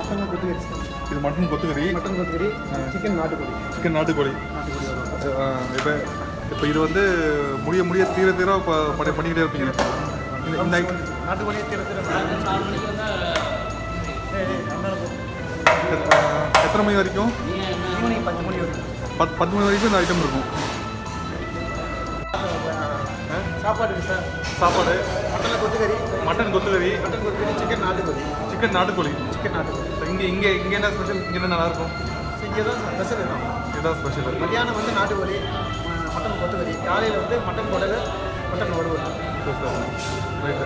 Mutton கொத்துக்கறி. இது mutton கொத்துக்கறி. Mutton கொத்துக்கறி, chicken நாட்டுக்கோழி. Chicken நாட்டுக்கோழி. இப்போ இது வந்து முடிய தீர இப்போ பண்ணிக்கிட்டே இருப்பீங்க. இந்த நாட்டுக்கோழியை தீர எத்தனை மணி வரைக்கும்? ஈவினிங் 10 மணி வரைக்கும். 10 மணி வரைக்கும் இந்த ஐட்டம் இருக்கும். சாப்பாடு சார். சாப்பாடு மட்டன் கொத்துக்கறி. மட்டன் கொத்துக்கறி, சிக்கன் நாட்டுக்கோழி. சிக்கன் நாட்டுக்கோழி. இங்கே என்ன ஸ்பெஷல்? இங்கே என்ன நல்லாயிருக்கும்? இங்கே தான் ஸ்பெஷல் இருக்கும். இதுதான் ஸ்பெஷல். மத்தியானம் வந்து நாட்டுக்கோழி, மட்டன் கொத்துக்கறி. காலையில் வந்து மட்டன் குடல், மட்டன் வறுவல். ரைட்டு.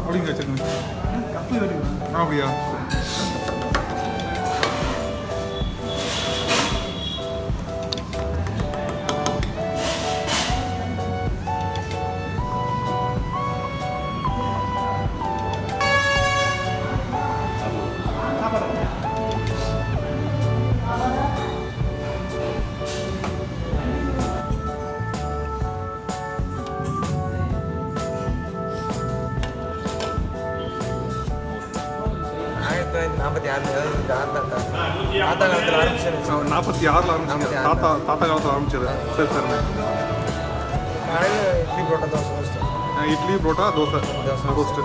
அப்படிங்க வச்சுருங்க. கப்பி வரைக்கும். அப்படியா? தாத்தா காலத்தில் ஆரம்பிச்சது. 46 ஆரம்பிச்சது. தாத்தா காலத்தில் ஆரம்பிச்சது. சரி சரிண்ணே. காலையில் இட்லி புரோட்டா தோசை. இட்லி புரோட்டா தோசை ரோஸ்ட்டு.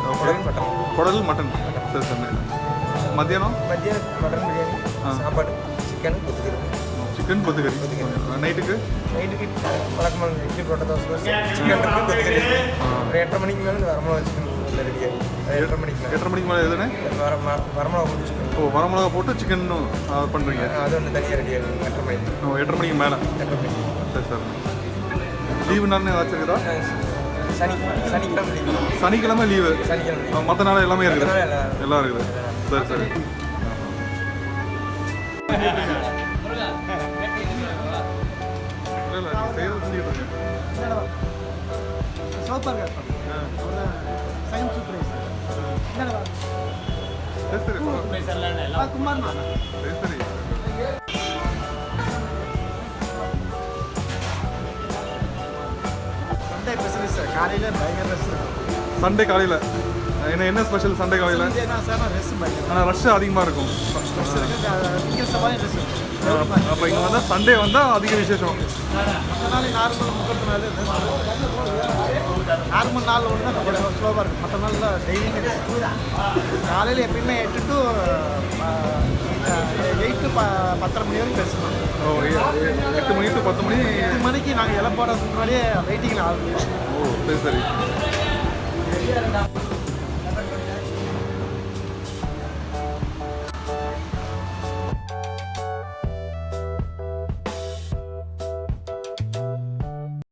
குடல் மட்டன். சரி சரிண்ணே. மத்தியானம் மட்டன் பிரியாணி, சாப்பாடு, சிக்கன் கொத்துக்கறி. சிக்கன் கொத்துக்கறி. நைட்டுக்கு வழக்கமான இட்லி புரோட்டா தோசை, சிக்கன் கொத்துக்கறி. ஒரு 8:30 மணிக்கு மேலே வரமிளகா சிக்கன் ரெடியாக. 8:30 மணிக்கு மேலே எதுனே வரமிளகா முடிச்சு. வரமிளகா போட்டு சிக்கன் பண்ணுறீங்க. அது ஒன்று தனியாக ரெடியாக 8:30 மணிக்கு. 8:30 மணிக்கு மேலே. 8:30 மணிக்கு. சரி சார். லீவு நாள் ஏதாச்சும் இருக்குதா? சனிக்கிழமை லீவு. சனிக்கிழமை லீவு. சனிக்கிழமை மற்ற நாள் எல்லாமே இருக்குது. எல்லாம் இருக்குது. சரி சரி. இல்லை செய்யறது செஞ்சுக்கிட்டு இருக்கேன். சயின்ஸ் சூப்பரைஸ். சரி சரி. குமார் சரி சரி. Sunday specialist sir. காலையில் பயங்கர ரஷ். சண்டே காலையில் என்ன ஸ்பெஷல்? சண்டே காலையில் ஆனால் ரஷ் அதிகமாக இருக்கும். அப்போ இங்கே வந்தால் சண்டே வந்தால் அதிக விசேஷம். நார்மல் நாள் ஒன்று தான் கொஞ்சம் ஸ்லோவாக இருக்கும். மற்ற நாளில் டெய்லி காலையில் எப்பயுமே 8 to 10:30 மணி வரைக்கும் பேசணும். 8 மணி to 10 மணி. 8 மணிக்கு நாங்கள் இளம் போடுறதுக்கு முன்னாடியே வெயிட்டிங்கில் ஆகும். ஓ சரி சரி.